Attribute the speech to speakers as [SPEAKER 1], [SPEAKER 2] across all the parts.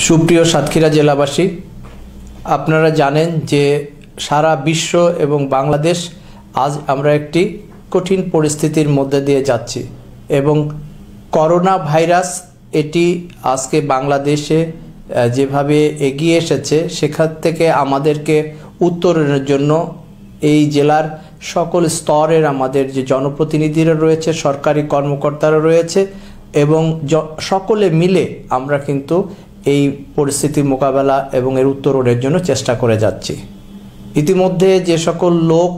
[SPEAKER 1] সুপ্রিয় সাতক্ষীরা জেলাবাসী, আপনারা জানেন যে সারা বিশ্ব এবং বাংলাদেশ আজ আমরা একটি কঠিন পরিস্থিতির মধ্যে দিয়ে যাচ্ছি এবং করোনা ভাইরাস এটি আজকে বাংলাদেশে যেভাবে এগিয়ে এসেছে সেখান থেকে আমাদেরকে উত্তরণের জন্য এই জেলার সকল স্তরের আমাদের যে জনপ্রতিনিধিরা রয়েছে, সরকারি কর্মকর্তারা রয়েছে এবং সকলে মিলে আমরা কিন্তু এই পরিস্থিতির মোকাবেলা এবং এর উত্তরণের জন্য চেষ্টা করে যাচ্ছি। ইতিমধ্যে যে সকল লোক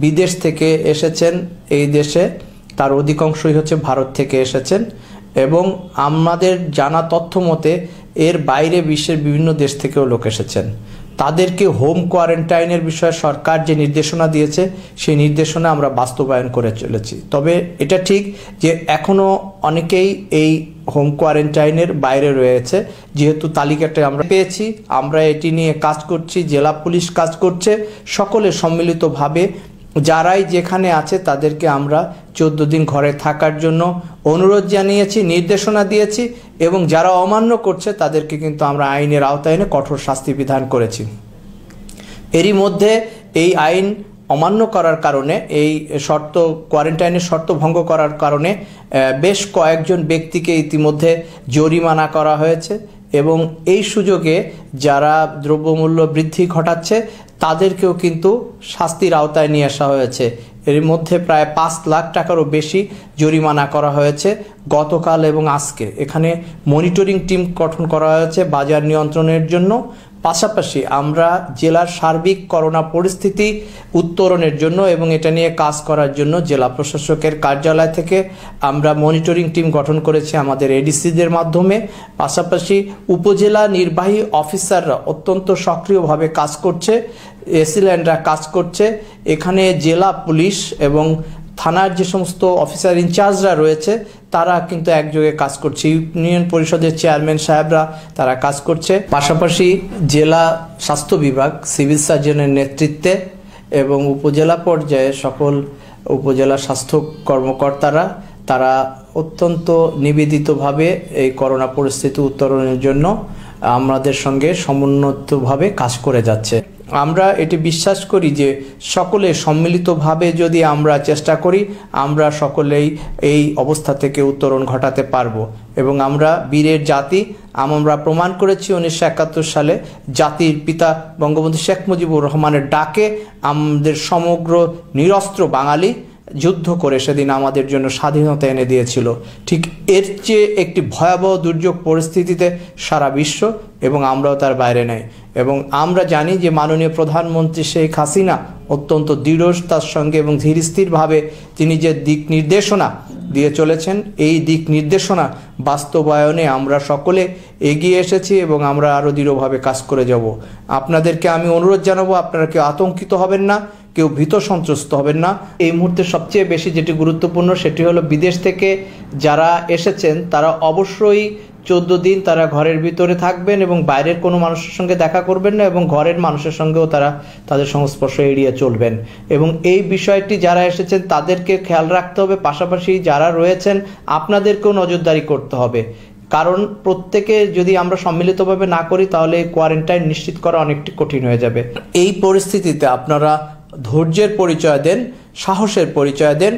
[SPEAKER 1] বিদেশ থেকে এসেছেন এই দেশে, তার অধিকাংশই হচ্ছে ভারত থেকে এসেছেন এবং আমাদের জানা তথ্য মতে এর বাইরে বিশ্বের বিভিন্ন দেশ থেকেও লোক এসেছেন। তাদেরকে হোম কোয়ারেন্টাইনের বিষয়ে সরকার যে নির্দেশনা দিয়েছে সেই নির্দেশনা আমরা বাস্তবায়ন করে চলেছি। তবে এটা ঠিক যে এখনও অনেকেই এই হোম কোয়ারেন্টাইনের বাইরে রয়েছে, যেহেতু তালিকাটা আমরা পেয়েছি, আমরা এটি নিয়ে কাজ করছি, জেলা পুলিশ কাজ করছে, সকলে সম্মিলিতভাবে যারাই যেখানে আছে তাদেরকে আমরা 14 দিন ঘরে থাকার জন্য অনুরোধ জানিয়েছি, নির্দেশনা দিয়েছি এবং যারা অমান্য করছে তাদেরকে কিন্তু আমরা আইনের আওতায় এনে কঠোর শাস্তি বিধান করেছি। এরই মধ্যে এই আইন অমান্য করার কারণে, এই শর্ত কোয়ারেন্টাইনের শর্ত ভঙ্গ করার কারণে বেশ কয়েকজন ব্যক্তিকে ইতিমধ্যে জরিমানা করা হয়েছে এবং এই সুযোগে যারা দ্রব্যমূল্য বৃদ্ধি ঘটাচ্ছে তাদেরকেও কিন্তু শাস্তির আওতায় নিয়ে আসা হয়েছে। এর মধ্যে প্রায় 5 লাখ টাকারও বেশি জরিমানা করা হয়েছে গতকাল এবং আজকে। এখানে মনিটরিং টিম গঠন করা হয়েছে বাজার নিয়ন্ত্রণের জন্য। পাশাপাশি আমরা জেলার সার্বিক করোনা পরিস্থিতি উত্তরণের জন্য এবং এটা নিয়ে কাজ করার জন্য জেলা প্রশাসকের কার্যালয় থেকে আমরা মনিটরিং টিম গঠন করেছি আমাদের এডিসিদের মাধ্যমে। পাশাপাশি উপজেলা নির্বাহী অফিসাররা অত্যন্ত সক্রিয়ভাবে কাজ করছে, এসিল্যান্ডরা কাজ করছে। এখানে জেলা পুলিশ এবং থানার যে সমস্ত অফিসার ইনচার্জরা রয়েছে তারা কিন্তু একযোগে কাজ করছে। ইউনিয়ন পরিষদের চেয়ারম্যান সাহেবরা তারা কাজ করছে। পাশাপাশি জেলা স্বাস্থ্য বিভাগ সিভিল সার্জনের নেতৃত্বে এবং উপজেলা পর্যায়ে সকল উপজেলা স্বাস্থ্য কর্মকর্তারা তারা অত্যন্ত নিবেদিতভাবে এই করোনা পরিস্থিতি উত্তরণের জন্য আমাদের সঙ্গে সমন্বিতভাবে কাজ করে যাচ্ছে। আমরা এটি বিশ্বাস করি যে সকলে সম্মিলিতভাবে যদি আমরা চেষ্টা করি আমরা সকলেই এই অবস্থা থেকে উত্তরণ ঘটাতে পারবো এবং আমরা বীরের জাতি। আমরা প্রমাণ করেছি 1971 সালে জাতির পিতা বঙ্গবন্ধু শেখ মুজিবুর রহমানের ডাকে আমাদের সমগ্র নিরস্ত্র বাঙালি যুদ্ধ করে সেদিন আমাদের জন্য স্বাধীনতা এনে দিয়েছিল। ঠিক এর চেয়ে একটি ভয়াবহ দুর্যোগ পরিস্থিতিতে সারা বিশ্ব এবং আমরাও তার বাইরে নেই এবং আমরা জানি যে মাননীয় প্রধানমন্ত্রী শেখ হাসিনা অত্যন্ত দৃঢ়তার সঙ্গে এবং ধীরস্থিরভাবে তিনি যে দিক নির্দেশনা দিয়ে চলেছেন এই দিক নির্দেশনা বাস্তবায়নে আমরা সকলে এগিয়ে এসেছি এবং আমরা আরও দৃঢ়ভাবে কাজ করে যাব। আপনাদেরকে আমি অনুরোধ জানাবো, আপনারা কেউ আতঙ্কিত হবেন না, কেউ ভীত সন্ত্রস্ত হবেন না। এই মুহূর্তে সবচেয়ে বেশি যেটি গুরুত্বপূর্ণ সেটি হলো বিদেশ থেকে যারা এসেছেন তারা অবশ্যই 14 দিন তারা ঘরের ভিতরে থাকবেন এবং বাইরের কোনো মানুষের সঙ্গে দেখা করবেন না এবং ঘরের মানুষের সঙ্গেও তারা তাদের সংস্পর্শ এড়িয়ে চলবেন এবং এই বিষয়টি যারা এসেছেন তাদেরকে খেয়াল রাখতে হবে। পাশাপাশি যারা রয়েছেন আপনাদেরকেও নজরদারি করতে হবে, কারণ প্রত্যেকে যদি আমরা সম্মিলিতভাবে না করি তাহলে কোয়ারেন্টাইন নিশ্চিত করা অনেকটি কঠিন হয়ে যাবে। এই পরিস্থিতিতে আপনারা ধৈর্যের পরিচয় দেন, সাহসের পরিচয় দেন।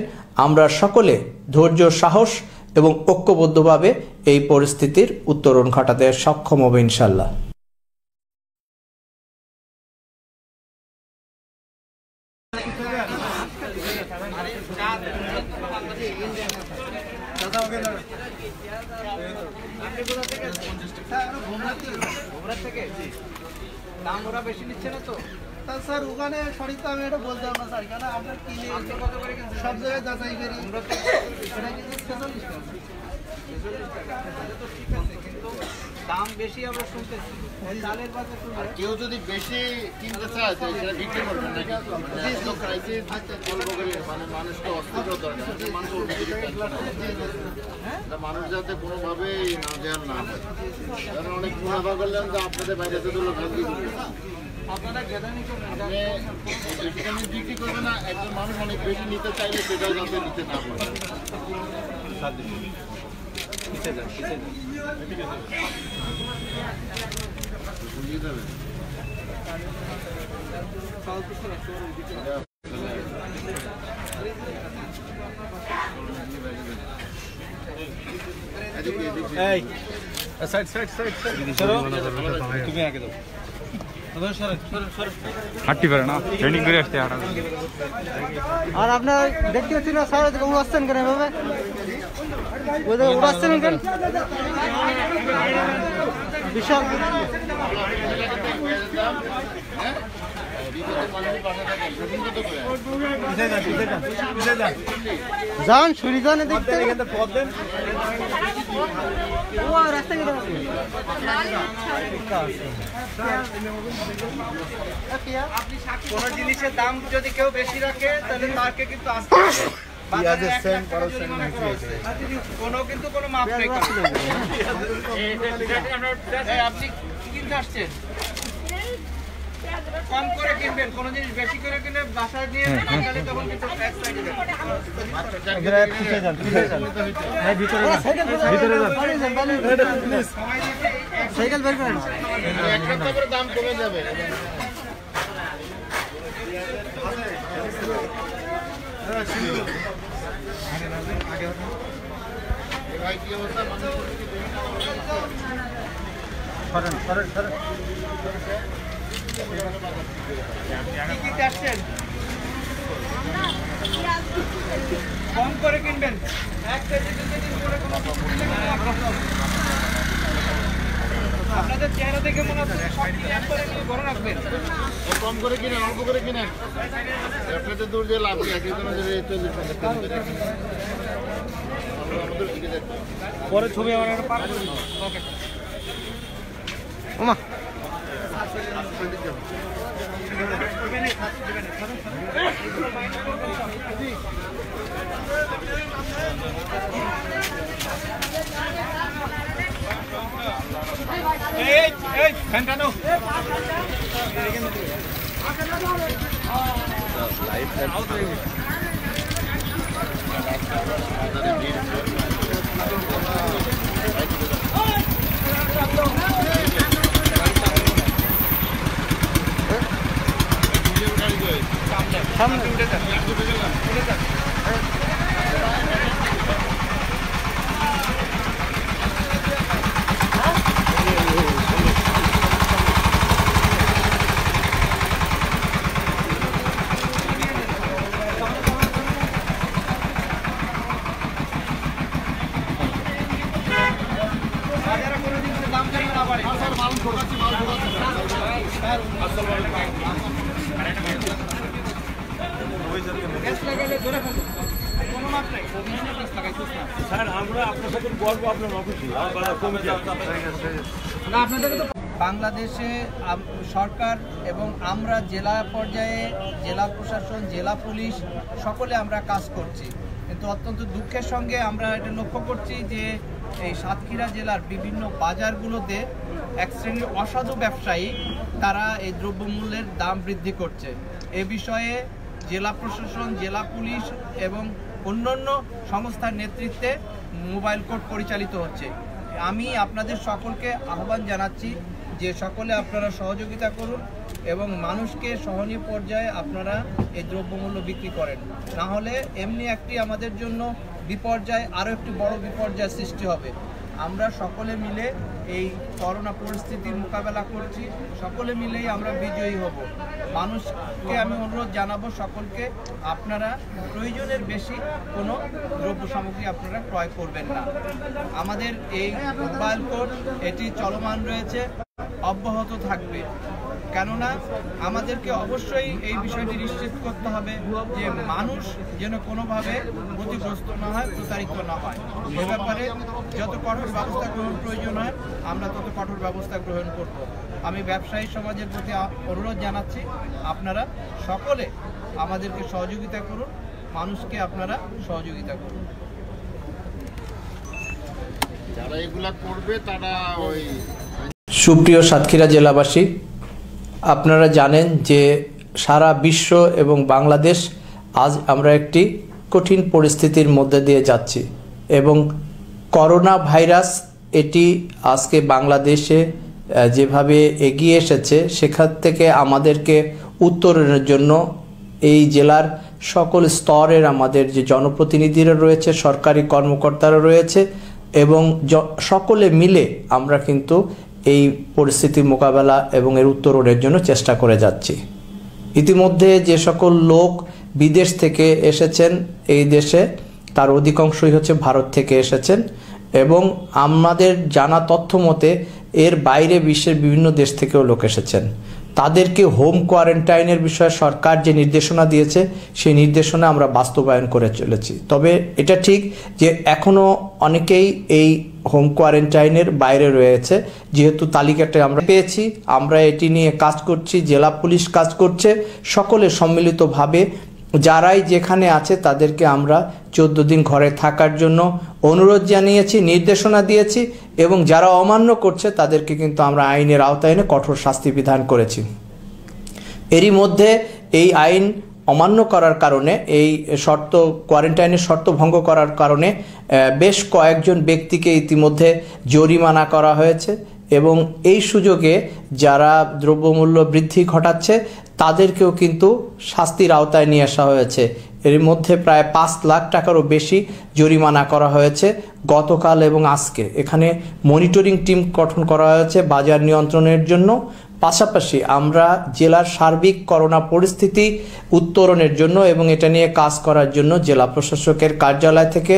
[SPEAKER 1] আমরা সকলে ধৈর্য, সাহস এবং ঐক্যবদ্ধভাবে এই পরিস্থিতির উত্তরণ ঘটাতে সক্ষম হবে ইনশাল্লাহ।
[SPEAKER 2] দাম ওরা বেশি নিচ্ছে না তো স্যার, ওখানে সঠিক তো আমি এটা বলতে পারবো না স্যার, কেন আপনার কিনে সব জায়গায় যাচাই করি এটা কিন্তু 46 টাকা। কিন্তু দাম বেশি আমরা শুনতেছি, চালের বাজার কেউ যদি বেশি কিনতে চায় তো সেটা বিক্রি করবেন নাকি? মানে মানুষকে অস্ত্র দরকার, মানুষ যাতে কোনোভাবে নাজেহাল না হয়। কারণ অনেক মুনাফা করলেন যে আপনাদের বাইরে যেগুলো আপনারা বিক্রি করবে না, একজন মানুষ অনেক বেশি নিতে চাইলে সেটাও যাতে নিতে না পারে।
[SPEAKER 3] হাঁটতে পারে না, ট্রেনিং করে আসতে হাঁটা।
[SPEAKER 2] আর আপনার দেখতে পাচ্ছি না স্যার উড়াচ্ছেন কেন এভাবে? উড়াচ্ছেন কেন? বিশাল যান সরি যান দেখতে কোন জিনিসের দাম যদি কেউ বেশি রাখে তাহলে তাকে কিন্তু আসতে কোনো কিন্তু কোনো মাপ নেই। আপনি কিনতে আসছেন কম করে কিনবেন, কোন জিনিস বেশি করে কিনে বাসায় নিয়ে তখন কিন্তু সাইকেল বের করেন, দাম কমে যাবে। কম করে কিনবেন, 1 কেজি 2 কেজি করে কোনো আপনাদের চেহারা দেখে মনে হচ্ছে এক করে নিয়ে বড় রাখবেন। কম করে কিনেন, অল্প করে কিনেন, আপনাদের দূর দিয়ে লাভ কি? পরে ছবি আমার একটা পার করে ওকে ওমা এই ফ্যান টানো লাইভ আউট হয়ে গেছে। সামনে উঠে যান, উঠে যান। বাংলাদেশে সরকার এবং আমরা জেলা পর্যায়ে জেলা প্রশাসন, জেলা পুলিশ সকলে আমরা কাজ করছি, কিন্তু অত্যন্ত দুঃখের সঙ্গে আমরা এটা লক্ষ্য করছি যে এই সাতক্ষীরা জেলার বিভিন্ন বাজারগুলোতে এক শ্রেণীর অসাধু ব্যবসায়ী তারা এই দ্রব্যমূল্যের দাম বৃদ্ধি করছে। এ বিষয়ে জেলা প্রশাসন, জেলা পুলিশ এবং অন্যান্য সংস্থার নেতৃত্বে মোবাইল কোর্ট পরিচালিত হচ্ছে। আমি আপনাদের সকলকে আহ্বান জানাচ্ছি যে সকলে আপনারা সহযোগিতা করুন এবং মানুষকে সহনীয় পর্যায়ে আপনারা এই দ্রব্যমূল্য বিক্রি করেন, না হলে এমনি একটি আমাদের জন্য বিপর্যয়, আরও একটি বড় বিপর্যয় সৃষ্টি হবে। আমরা সকলে মিলে এই করোনা পরিস্থিতির মোকাবেলা করছি, সকলে মিলেই আমরা বিজয়ী হব। মানুষকে আমি অনুরোধ জানাবো সকলকে, আপনারা প্রয়োজনের বেশি কোনো দ্রব্য সামগ্রী আপনারা ক্রয় করবেন না। আমাদের এই মোবাইল কোর্ট এটি চলমান রয়েছে, অব্যাহত থাকবে, কেননা আমাদেরকে অবশ্যই এই বিষয়টি নিশ্চিত করতে হবে যে মানুষ যেন কোনোভাবে ক্ষতিগ্রস্ত না হয়, প্রতারিত না হয়। এ ব্যাপারে যত কঠোর ব্যবস্থা গ্রহণ প্রয়োজন হয় আমরা তত কঠোর ব্যবস্থা গ্রহণ করব। আমি ব্যবসায়ী সমাজের প্রতি অনুরোধ জানাচ্ছি, আপনারা সকলে আমাদেরকে সহযোগিতা করুন, মানুষকে আপনারা সহযোগিতা করুন।
[SPEAKER 4] যারা এগুলা করবে তারা ওই
[SPEAKER 1] সুপ্রিয় সাতক্ষীরা জেলাবাসী, আপনারা জানেন যে সারা বিশ্ব এবং বাংলাদেশ আজ আমরা একটি কঠিন পরিস্থিতির মধ্যে দিয়ে যাচ্ছি এবং করোনা ভাইরাস এটি আজকে বাংলাদেশে যেভাবে এগিয়ে এসেছে, সেখান থেকে আমাদেরকে উত্তরণের জন্য এই জেলার সকল স্তরের আমাদের যে জনপ্রতিনিধিরা রয়েছে, সরকারি কর্মকর্তারা রয়েছে এবং সকলে মিলে আমরা কিন্তু এই পরিস্থিতি মোকাবেলা এবং এর উত্তরণের জন্য চেষ্টা করে যাচ্ছি। ইতিমধ্যে যে সকল লোক বিদেশ থেকে এসেছেন এই দেশে, তার অধিকাংশই হচ্ছে ভারত থেকে এসেছেন এবং আমাদের জানা তথ্য মতে এর বাইরে বিশ্বের বিভিন্ন দেশ থেকেও লোক এসেছেন। তাদেরকে হোম কোয়ারেন্টাইনের বিষয়ে সরকার যে নির্দেশনা দিয়েছে সেই নির্দেশনা আমরা বাস্তবায়ন করে চলেছি। তবে এটা ঠিক যে এখনও অনেকেই এই হোম কোয়ারেন্টাইনের বাইরে রয়েছে, যেহেতু তালিকাটা আমরা পেয়েছি, আমরা এটি নিয়ে কাজ করছি, জেলা পুলিশ কাজ করছে, সকলে সম্মিলিতভাবে যারাই যেখানে আছে তাদেরকে আমরা 14 দিন ঘরে থাকার জন্য অনুরোধ জানিয়েছি, নির্দেশনা দিয়েছি এবং যারা অমান্য করছে তাদেরকে কিন্তু আমরা আইনের আওতায় এনে কঠোর শাস্তি বিধান করেছি। এরই মধ্যে এই আইন অমান্য করার কারণে, এই শর্ত কোয়ারেন্টাইনের শর্ত ভঙ্গ করার কারণে বেশ কয়েকজন ব্যক্তিকে ইতিমধ্যে জরিমানা করা হয়েছে এবং এই সুযোগে যারা দ্রব্যমূল্য বৃদ্ধি ঘটাচ্ছে তাদেরকেও কিন্তু শাস্তির আওতায় নিয়ে আসা হয়েছে। এর মধ্যে প্রায় 5 লাখ টাকারও বেশি জরিমানা করা হয়েছে গতকাল এবং আজকে। এখানে মনিটরিং টিম গঠন করা হয়েছে বাজার নিয়ন্ত্রণের জন্য। পাশাপাশি আমরা জেলার সার্বিক করোনা পরিস্থিতি উত্তরণের জন্য এবং এটা নিয়ে কাজ করার জন্য জেলা প্রশাসকের কার্যালয় থেকে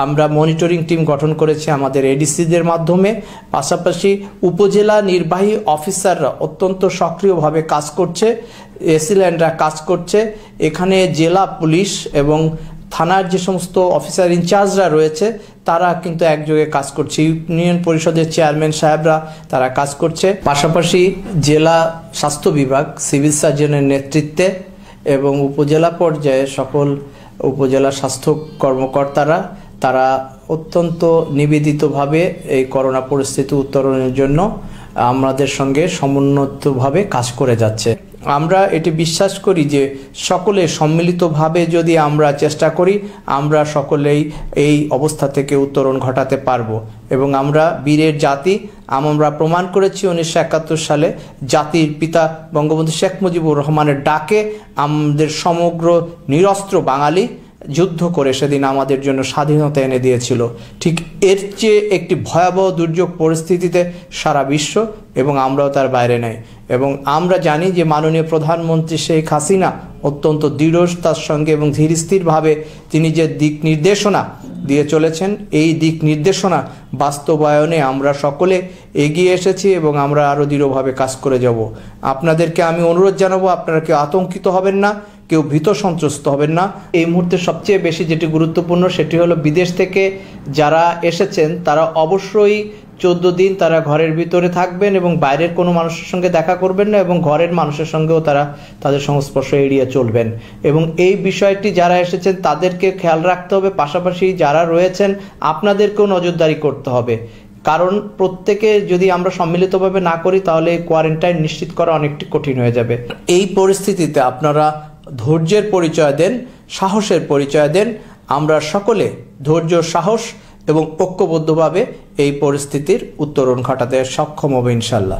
[SPEAKER 1] আমরা মনিটরিং টিম গঠন করেছি আমাদের এডিসিদের মাধ্যমে। পাশাপাশি উপজেলা নির্বাহী অফিসাররা অত্যন্ত সক্রিয়ভাবে কাজ করছে, এসিল্যান্ডরা কাজ করছে। এখানে জেলা পুলিশ এবং থানার যে সমস্ত অফিসার ইনচার্জরা রয়েছে তারা কিন্তু একযোগে কাজ করছে, ইউনিয়ন পরিষদের চেয়ারম্যান সাহেবরা তারা কাজ করছে। পাশাপাশি জেলা স্বাস্থ্য বিভাগ সিভিল সার্জনের নেতৃত্বে এবং উপজেলা পর্যায়ে সকল উপজেলা স্বাস্থ্য কর্মকর্তারা তারা অত্যন্ত নিবেদিতভাবে এই করোনা পরিস্থিতি উত্তরণের জন্য আমাদের সঙ্গে সমন্বিতভাবে কাজ করে যাচ্ছে। আমরা এটি বিশ্বাস করি যে সকলে সম্মিলিতভাবে যদি আমরা চেষ্টা করি আমরা সকলেই এই অবস্থা থেকে উত্তরণ ঘটাতে পারবো এবং আমরা বীরের জাতি। আমরা প্রমাণ করেছি 1971 সালে জাতির পিতা বঙ্গবন্ধু শেখ মুজিবুর রহমানের ডাকে আমাদের সমগ্র নিরস্ত্র বাঙালি যুদ্ধ করে সেদিন আমাদের জন্য স্বাধীনতা এনে দিয়েছিল। ঠিক এর চেয়ে একটি ভয়াবহ দুর্যোগ পরিস্থিতিতে সারা বিশ্ব এবং আমরাও তার বাইরে নেই এবং আমরা জানি যে মাননীয় প্রধানমন্ত্রী শেখ হাসিনা অত্যন্ত দৃঢ়তার সঙ্গে এবং ধীরস্থিরভাবে তিনি যে দিক নির্দেশনা দিয়ে চলেছেন এই দিক নির্দেশনা বাস্তবায়নে আমরা সকলে এগিয়ে এসেছি এবং আমরা আরও দৃঢ়ভাবে কাজ করে যাব। আপনাদেরকে আমি অনুরোধ জানাবো, আপনারা কেউ আতঙ্কিত হবেন না, কেউ ভীত সন্ত্রস্ত হবেন না। এই মুহূর্তে সবচেয়ে বেশি যেটি গুরুত্বপূর্ণ সেটি হলো বিদেশ থেকে যারা এসেছেন তারা অবশ্যই 14 দিন তারা ঘরের ভিতরে থাকবেন এবং বাইরের কোনো মানুষের সঙ্গে দেখা করবেন না এবং ঘরের মানুষের সঙ্গেও তারা তাদের সংস্পর্শ এড়িয়ে চলবেন এবং এই বিষয়টি যারা এসেছেন তাদেরকে খেয়াল রাখতে হবে। পাশাপাশি যারা রয়েছেন আপনাদেরকেও নজরদারি করতে হবে, কারণ প্রত্যেকে যদি আমরা সম্মিলিতভাবে না করি তাহলে কোয়ারেন্টাইন নিশ্চিত করা অনেকটি কঠিন হয়ে যাবে। এই পরিস্থিতিতে আপনারা ধৈর্যের পরিচয় দেন, সাহসের পরিচয় দেন। আমরা সকলে ধৈর্য, সাহস এবং ঐক্যবদ্ধভাবে এই পরিস্থিতির উত্তরণ ঘটাতে সক্ষম হবে ইনশাল্লাহ।